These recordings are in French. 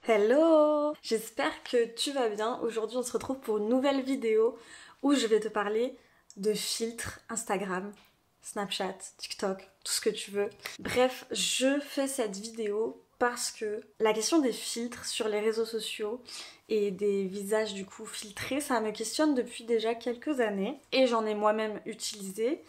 Hello! J'espère que tu vas bien. Aujourd'hui, on se retrouve pour une nouvelle vidéo où je vais te parler de filtres Instagram, Snapchat, TikTok, tout ce que tu veux. Bref, je fais cette vidéo parce que la question des filtres sur les réseaux sociaux et des visages du coup filtrés, ça me questionne depuis déjà quelques années et j'en ai moi-même utilisé.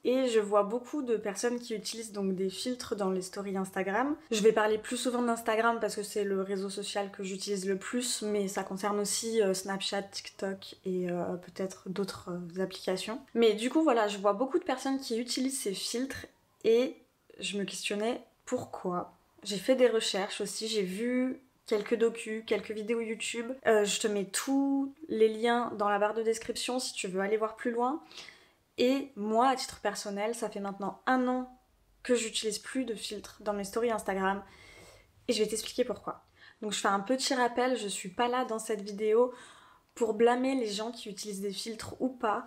Et je vois beaucoup de personnes qui utilisent donc des filtres dans les stories Instagram. Je vais parler plus souvent d'Instagram parce que c'est le réseau social que j'utilise le plus, mais ça concerne aussi Snapchat, TikTok et peut-être d'autres applications. Mais du coup voilà, je vois beaucoup de personnes qui utilisent ces filtres et je me questionnais pourquoi. J'ai fait des recherches aussi, j'ai vu quelques docus, quelques vidéos YouTube. Je te mets tous les liens dans la barre de description si tu veux aller voir plus loin. Et moi, à titre personnel, ça fait maintenant 1 an que j'utilise plus de filtres dans mes stories Instagram et je vais t'expliquer pourquoi. Donc je fais un petit rappel, je suis pas là dans cette vidéo pour blâmer les gens qui utilisent des filtres ou pas.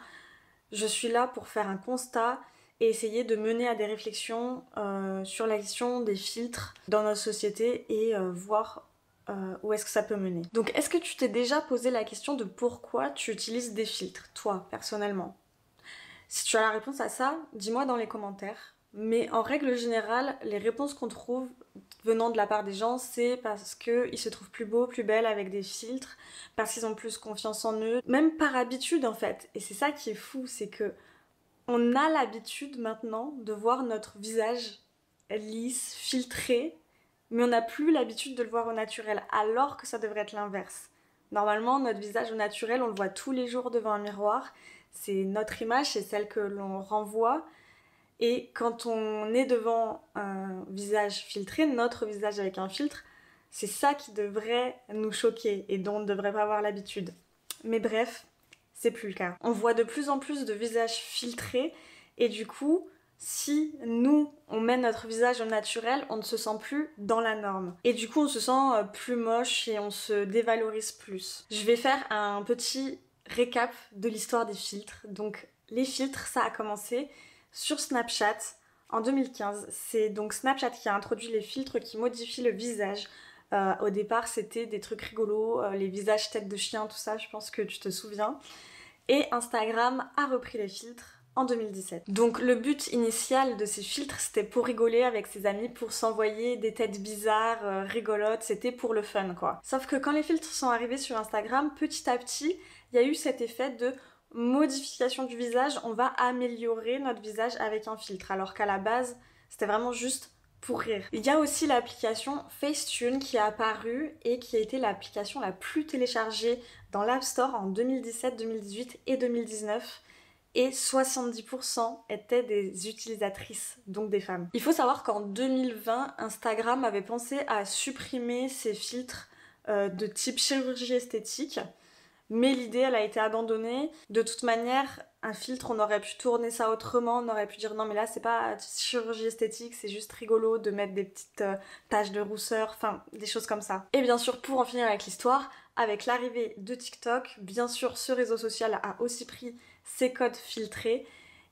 Je suis là pour faire un constat et essayer de mener à des réflexions sur la question des filtres dans notre société et voir où est-ce que ça peut mener. Donc est-ce que tu t'es déjà posé la question de pourquoi tu utilises des filtres, toi, personnellement ? Si tu as la réponse à ça, dis-moi dans les commentaires. Mais en règle générale, les réponses qu'on trouve venant de la part des gens, c'est parce qu'ils se trouvent plus beaux, plus belles avec des filtres, parce qu'ils ont plus confiance en eux, même par habitude en fait. Et c'est ça qui est fou, c'est que on a l'habitude maintenant de voir notre visage lisse, filtré, mais on n'a plus l'habitude de le voir au naturel, alors que ça devrait être l'inverse. Normalement, notre visage au naturel, on le voit tous les jours devant un miroir. C'est notre image, c'est celle que l'on renvoie. Et quand on est devant un visage filtré, notre visage avec un filtre, c'est ça qui devrait nous choquer et dont on ne devrait pas avoir l'habitude. Mais bref, c'est plus le cas. On voit de plus en plus de visages filtrés et du coup, si nous, on met notre visage au naturel, on ne se sent plus dans la norme. Et du coup, on se sent plus moche et on se dévalorise plus. Je vais faire un petit récap de l'histoire des filtres. Donc, les filtres, ça a commencé sur Snapchat en 2015. C'est donc Snapchat qui a introduit les filtres qui modifient le visage. Au départ, c'était des trucs rigolos, les visages tête de chien, tout ça, je pense que tu te souviens. Et Instagram a repris les filtres en 2017. Donc le but initial de ces filtres, c'était pour rigoler avec ses amis, pour s'envoyer des têtes bizarres, rigolotes, c'était pour le fun quoi. Sauf que quand les filtres sont arrivés sur Instagram, petit à petit, il y a eu cet effet de modification du visage, on va améliorer notre visage avec un filtre, alors qu'à la base, c'était vraiment juste pour rire. Il y a aussi l'application Facetune qui est apparue et qui a été l'application la plus téléchargée dans l'App Store en 2017, 2018 et 2019. Et 70% étaient des utilisatrices, donc des femmes. Il faut savoir qu'en 2020, Instagram avait pensé à supprimer ces filtres de type chirurgie esthétique. Mais l'idée, elle a été abandonnée. De toute manière, un filtre, on aurait pu tourner ça autrement. On aurait pu dire non, mais là, c'est pas chirurgie esthétique, c'est juste rigolo de mettre des petites taches de rousseur, enfin, des choses comme ça. Et bien sûr, pour en finir avec l'histoire, avec l'arrivée de TikTok, bien sûr, ce réseau social a aussi pris ses codes filtrés.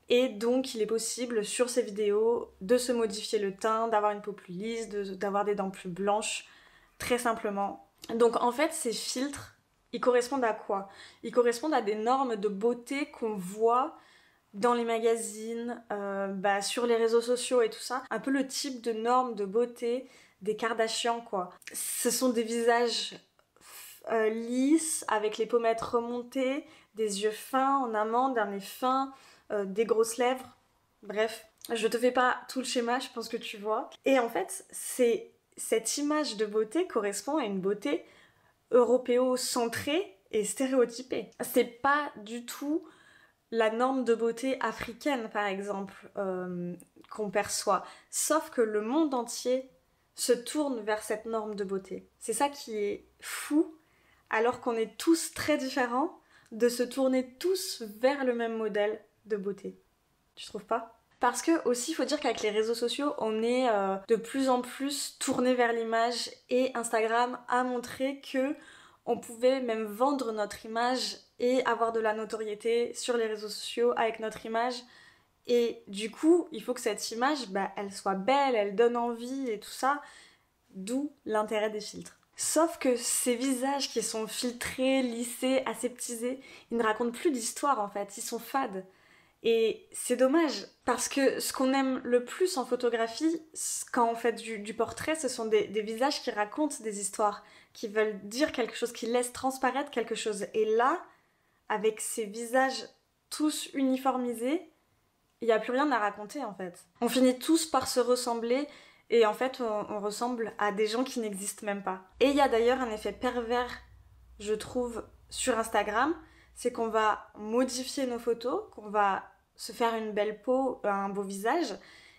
Et donc, il est possible, sur ces vidéos, de se modifier le teint, d'avoir une peau plus lisse, d'avoir des dents plus blanches, très simplement. Donc, en fait, ces filtres, ils correspondent à quoi? Ils correspondent à des normes de beauté qu'on voit dans les magazines, sur les réseaux sociaux et tout ça. Un peu le type de normes de beauté des Kardashians, quoi. Ce sont des visages lisses, avec les pommettes remontées, des yeux fins en amande, un nez fin, des grosses lèvres. Bref, je te fais pas tout le schéma, je pense que tu vois. Et en fait, cette image de beauté correspond à une beauté européo-centrée et stéréotypée. C'est pas du tout la norme de beauté africaine, par exemple, qu'on perçoit. Sauf que le monde entier se tourne vers cette norme de beauté. C'est ça qui est fou, alors qu'on est tous très différents, de se tourner tous vers le même modèle de beauté. Tu trouves pas ? Parce que aussi, il faut dire qu'avec les réseaux sociaux, on est de plus en plus tourné vers l'image et Instagram a montré que on pouvait même vendre notre image et avoir de la notoriété sur les réseaux sociaux avec notre image. Et du coup, il faut que cette image, elle soit belle, elle donne envie et tout ça. D'où l'intérêt des filtres. Sauf que ces visages qui sont filtrés, lissés, aseptisés, ils ne racontent plus d'histoire en fait, ils sont fades. Et c'est dommage, parce que ce qu'on aime le plus en photographie, quand on fait du portrait, ce sont des visages qui racontent des histoires, qui veulent dire quelque chose, qui laissent transparaître quelque chose. Et là, avec ces visages tous uniformisés, il n'y a plus rien à raconter en fait. On finit tous par se ressembler, et en fait, on ressemble à des gens qui n'existent même pas. Et il y a d'ailleurs un effet pervers, je trouve, sur Instagram, c'est qu'on va modifier nos photos, qu'on va se faire une belle peau, un beau visage,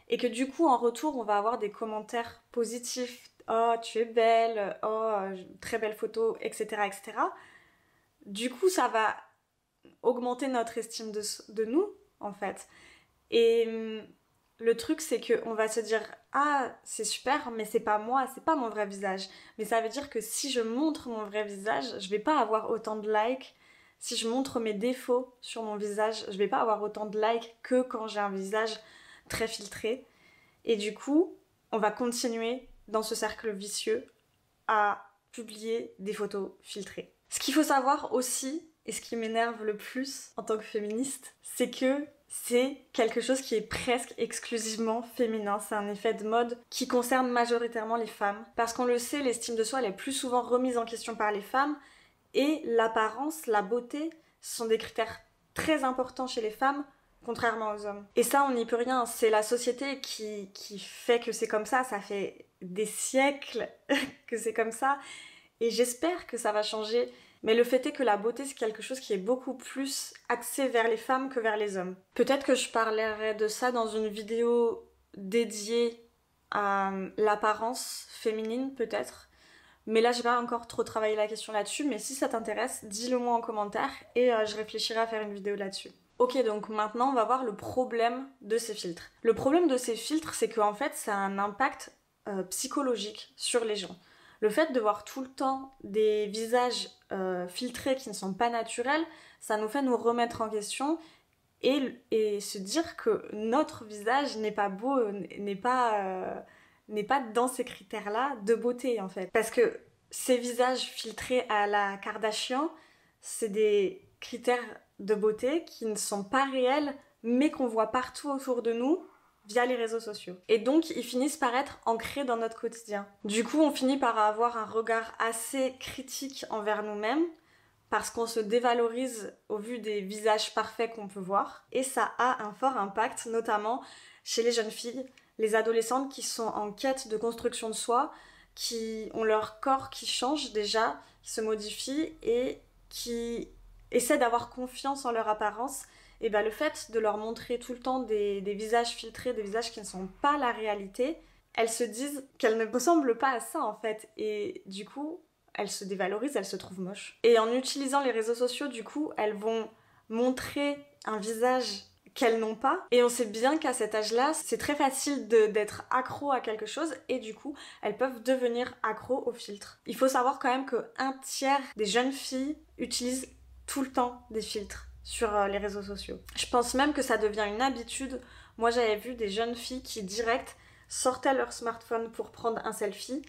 et que du coup, en retour, on va avoir des commentaires positifs. Oh, tu es belle, oh, très belle photo, etc., etc. Du coup, ça va augmenter notre estime de nous, en fait. Et le truc, c'est qu'on va se dire « Ah, c'est super, mais c'est pas moi, c'est pas mon vrai visage. » Mais ça veut dire que si je montre mon vrai visage, je vais pas avoir autant de likes. Si je montre mes défauts sur mon visage, je vais pas avoir autant de likes que quand j'ai un visage très filtré. Et du coup, on va continuer dans ce cercle vicieux à publier des photos filtrées. Ce qu'il faut savoir aussi, et ce qui m'énerve le plus en tant que féministe, c'est que c'est quelque chose qui est presque exclusivement féminin. C'est un effet de mode qui concerne majoritairement les femmes. Parce qu'on le sait, l'estime de soi, elle est plus souvent remise en question par les femmes. Et l'apparence, la beauté, ce sont des critères très importants chez les femmes, contrairement aux hommes. Et ça, on n'y peut rien. C'est la société qui fait que c'est comme ça. Ça fait des siècles que c'est comme ça. Et j'espère que ça va changer. Mais le fait est que la beauté, c'est quelque chose qui est beaucoup plus axé vers les femmes que vers les hommes. Peut-être que je parlerai de ça dans une vidéo dédiée à l'apparence féminine, peut-être. Mais là, j'ai pas encore trop travaillé la question là-dessus. Mais si ça t'intéresse, dis-le moi en commentaire et je réfléchirai à faire une vidéo là-dessus. Ok, donc maintenant, on va voir le problème de ces filtres. Le problème de ces filtres, c'est qu'en fait, ça a un impact psychologique sur les gens. Le fait de voir tout le temps des visages filtrés qui ne sont pas naturels, ça nous fait nous remettre en question et se dire que notre visage n'est pas beau, n'est pas dans ces critères-là de beauté en fait. Parce que ces visages filtrés à la Kardashian, c'est des critères de beauté qui ne sont pas réels, mais qu'on voit partout autour de nous via les réseaux sociaux. Et donc, ils finissent par être ancrés dans notre quotidien. Du coup, on finit par avoir un regard assez critique envers nous-mêmes, parce qu'on se dévalorise au vu des visages parfaits qu'on peut voir. Et ça a un fort impact, notamment chez les jeunes filles, les adolescentes qui sont en quête de construction de soi, qui ont leur corps qui change déjà, qui se modifie et qui essaient d'avoir confiance en leur apparence. Et ben le fait de leur montrer tout le temps des visages filtrés, des visages qui ne sont pas la réalité, elles se disent qu'elles ne ressemblent pas à ça en fait. Et du coup, elles se dévalorisent, elles se trouvent moches. Et en utilisant les réseaux sociaux, du coup, elles vont montrer un visage qu'elles n'ont pas. Et on sait bien qu'à cet âge-là, c'est très facile d'être accro à quelque chose et du coup, elles peuvent devenir accro au filtre. Il faut savoir quand même qu'un tiers des jeunes filles utilisent tout le temps des filtres sur les réseaux sociaux. Je pense même que ça devient une habitude. Moi, j'avais vu des jeunes filles qui, direct, sortaient leur smartphone pour prendre un selfie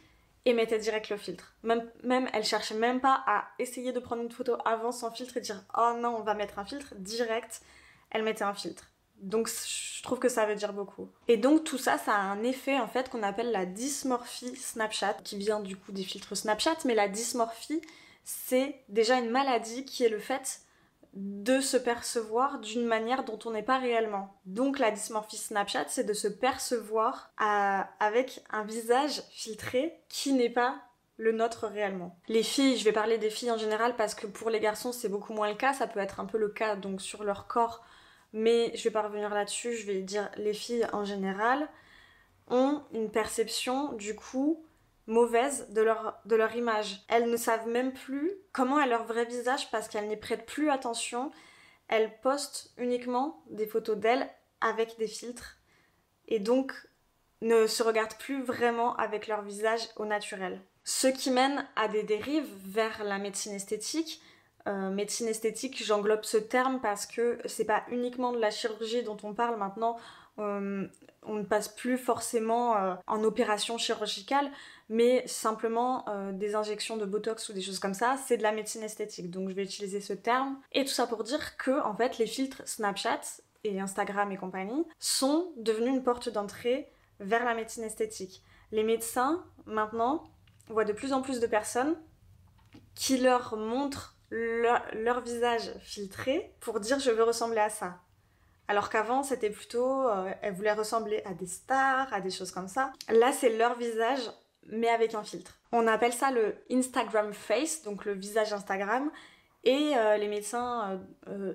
et mettaient direct le filtre. Même elles cherchaient même pas à essayer de prendre une photo avant sans filtre et dire « Oh non, on va mettre un filtre », direct, elles mettaient un filtre. Donc je trouve que ça veut dire beaucoup. Et donc tout ça, ça a un effet en fait qu'on appelle la dysmorphie Snapchat, qui vient du coup des filtres Snapchat, mais la dysmorphie, c'est déjà une maladie qui est le fait de se percevoir d'une manière dont on n'est pas réellement. Donc la dysmorphie Snapchat, c'est de se percevoir avec un visage filtré qui n'est pas le nôtre réellement. Les filles, je vais parler des filles en général parce que pour les garçons c'est beaucoup moins le cas, ça peut être un peu le cas donc sur leur corps, mais je vais pas revenir là-dessus, je vais dire les filles en général ont une perception du coup mauvaise de leur image. Elles ne savent même plus comment est leur vrai visage parce qu'elles n'y prêtent plus attention. Elles postent uniquement des photos d'elles avec des filtres et donc ne se regardent plus vraiment avec leur visage au naturel. Ce qui mène à des dérives vers la médecine esthétique. Médecine esthétique, j'englobe ce terme parce que c'est pas uniquement de la chirurgie dont on parle maintenant. on ne passe plus forcément en opération chirurgicale, mais simplement des injections de Botox ou des choses comme ça, c'est de la médecine esthétique. Donc je vais utiliser ce terme. Et tout ça pour dire que, en fait, les filtres Snapchat et Instagram et compagnie sont devenus une porte d'entrée vers la médecine esthétique. Les médecins, maintenant, voient de plus en plus de personnes qui leur montrent leur visage filtré pour dire je veux ressembler à ça. Alors qu'avant, c'était plutôt, elles voulaient ressembler à des stars, à des choses comme ça. Là, c'est leur visage, mais avec un filtre. On appelle ça le Instagram face, donc le visage Instagram. Et les médecins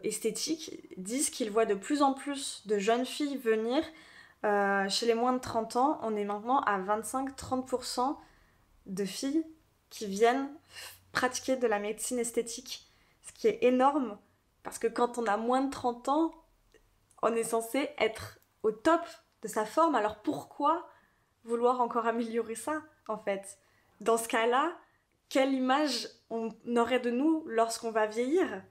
esthétiques disent qu'ils voient de plus en plus de jeunes filles venir. Chez les moins de 30 ans, on est maintenant à 25-30% de filles qui viennent pratiquer de la médecine esthétique. Ce qui est énorme, parce que quand on a moins de 30 ans, on est censé être au top de sa forme, alors pourquoi vouloir encore améliorer ça, en fait? Dans ce cas-là, quelle image on aurait de nous lorsqu'on va vieillir?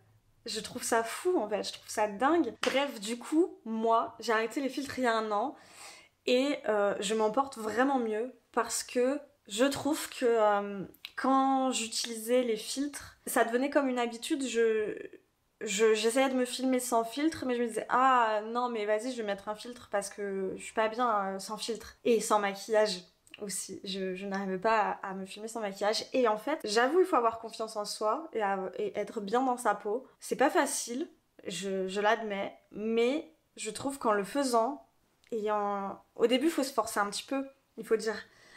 Je trouve ça fou, en fait, je trouve ça dingue. Bref, du coup, moi, j'ai arrêté les filtres il y a 1 an, et je m'en porte vraiment mieux, parce que je trouve que quand j'utilisais les filtres, ça devenait comme une habitude. J'essayais de me filmer sans filtre, mais je me disais ah non mais vas-y je vais mettre un filtre parce que je suis pas bien sans filtre. Et sans maquillage aussi, je n'arrivais pas à me filmer sans maquillage. Et en fait, j'avoue, il faut avoir confiance en soi et être bien dans sa peau. C'est pas facile, je l'admets, mais je trouve qu'en le faisant, au début il faut se forcer un petit peu, il faut dire.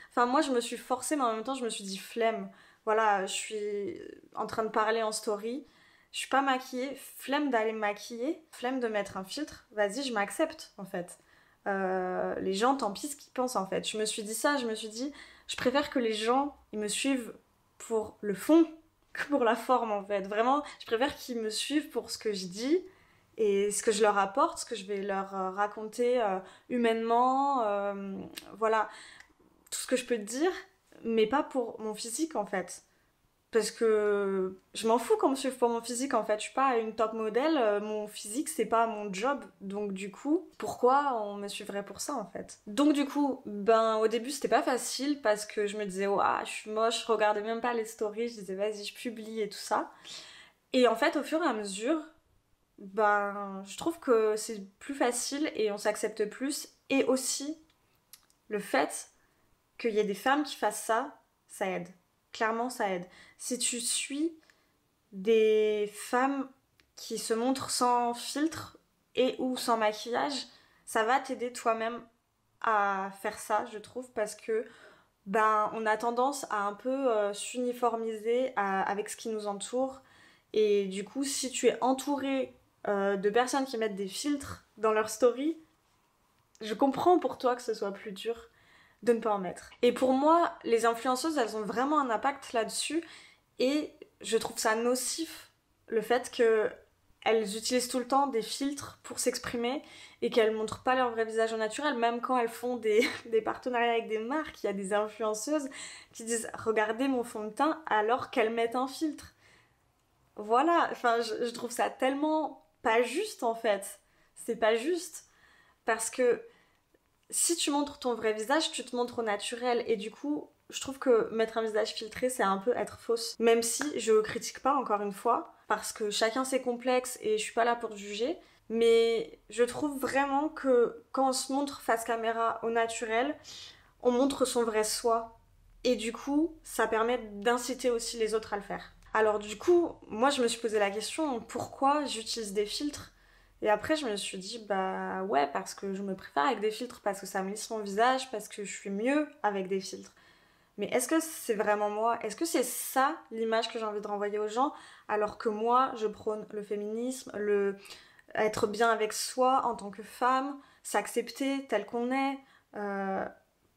Enfin moi je me suis forcée, mais en même temps je me suis dit flemme. Voilà, je suis en train de parler en story, je suis pas maquillée, flemme d'aller me maquiller, flemme de mettre un filtre, vas-y, je m'accepte en fait. Les gens, tant pis ce qu'ils pensent en fait. Je me suis dit ça, je me suis dit, je préfère que les gens, ils me suivent pour le fond que pour la forme en fait. Vraiment, je préfère qu'ils me suivent pour ce que je dis et ce que je leur apporte, ce que je vais leur raconter humainement, voilà, tout ce que je peux te dire, mais pas pour mon physique en fait. Parce que je m'en fous qu'on me suive pour mon physique en fait, je suis pas une top modèle, mon physique c'est pas mon job, donc du coup, pourquoi on me suivrait pour ça en fait? Donc du coup, ben au début c'était pas facile parce que je me disais ouah je suis moche, je regardais même pas les stories, je disais vas-y je publie et tout ça. Et en fait au fur et à mesure, ben je trouve que c'est plus facile et on s'accepte plus, et aussi le fait qu'il y ait des femmes qui fassent ça, ça aide. Clairement, ça aide. Si tu suis des femmes qui se montrent sans filtre et ou sans maquillage, ça va t'aider toi-même à faire ça, je trouve, parce que ben on a tendance à un peu s'uniformiser avec ce qui nous entoure. Et du coup, si tu es entouré de personnes qui mettent des filtres dans leur story, je comprends pour toi que ce soit plus dur de ne pas en mettre. Et pour moi, les influenceuses, elles ont vraiment un impact là-dessus, et je trouve ça nocif, le fait qu'elles utilisent tout le temps des filtres pour s'exprimer et qu'elles montrent pas leur vrai visage au naturel, même quand elles font des partenariats avec des marques. Il y a des influenceuses qui disent « Regardez mon fond de teint » alors qu'elles mettent un filtre. Voilà, enfin, je trouve ça tellement pas juste en fait. C'est pas juste, parce que si tu montres ton vrai visage, tu te montres au naturel, et du coup, je trouve que mettre un visage filtré, c'est un peu être fausse. Même si je critique pas, encore une fois, parce que chacun ses complexes et je suis pas là pour juger, mais je trouve vraiment que quand on se montre face caméra au naturel, on montre son vrai soi, et du coup, ça permet d'inciter aussi les autres à le faire. Alors du coup, moi je me suis posé la question, pourquoi j'utilise des filtres? Et après, je me suis dit, bah ouais, parce que je me préfère avec des filtres, parce que ça me lisse mon visage, parce que je suis mieux avec des filtres. Mais est-ce que c'est vraiment moi? Est-ce que c'est ça l'image que j'ai envie de renvoyer aux gens? Alors que moi, je prône le féminisme, être bien avec soi en tant que femme, s'accepter tel qu'on est.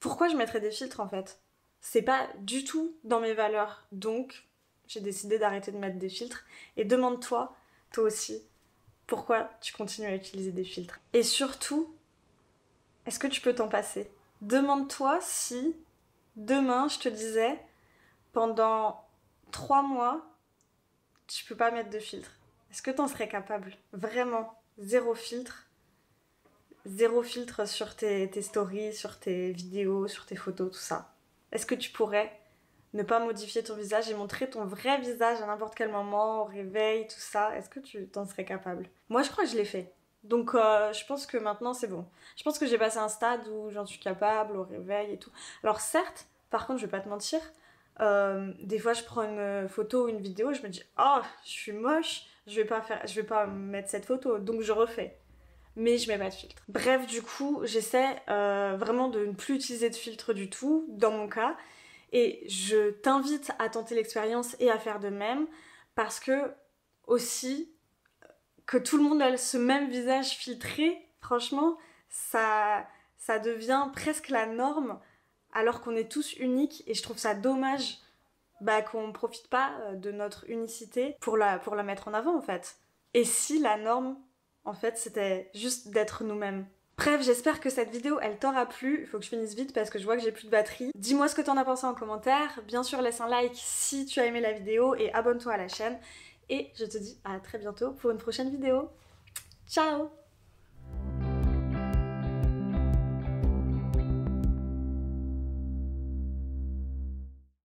Pourquoi je mettrais des filtres en fait? C'est pas du tout dans mes valeurs. Donc, j'ai décidé d'arrêter de mettre des filtres. Et demande-toi, toi aussi, pourquoi tu continues à utiliser des filtres. Et surtout, est-ce que tu peux t'en passer? Demande-toi si demain je te disais pendant 3 mois tu peux pas mettre de filtre. Est-ce que t'en serais capable? Vraiment, zéro filtre. zéro filtre sur tes stories, sur tes vidéos, sur tes photos, tout ça. Est-ce que tu pourrais ne pas modifier ton visage et montrer ton vrai visage à n'importe quel moment, au réveil, tout ça? Est-ce que tu t'en serais capable? Moi, je crois que je l'ai fait. Donc, je pense que maintenant, c'est bon. Je pense que j'ai passé un stade où j'en suis capable, au réveil et tout. Alors, certes, par contre, je vais pas te mentir, des fois, je prends une photo ou une vidéo, je me dis « Oh, je suis moche, je vais pas mettre cette photo. » Donc, je refais. Mais je mets pas de filtre. Bref, du coup, j'essaie vraiment de ne plus utiliser de filtre du tout, dans mon cas. Et je t'invite à tenter l'expérience et à faire de même, parce que aussi, que tout le monde ait ce même visage filtré, franchement, ça devient presque la norme, alors qu'on est tous uniques, et je trouve ça dommage qu'on profite pas de notre unicité pour la mettre en avant, en fait. Et si la norme, en fait, c'était juste d'être nous-mêmes. Bref, j'espère que cette vidéo, elle t'aura plu. Il faut que je finisse vite parce que je vois que j'ai plus de batterie. Dis-moi ce que t'en as pensé en commentaire. Bien sûr, laisse un like si tu as aimé la vidéo et abonne-toi à la chaîne. Et je te dis à très bientôt pour une prochaine vidéo. Ciao!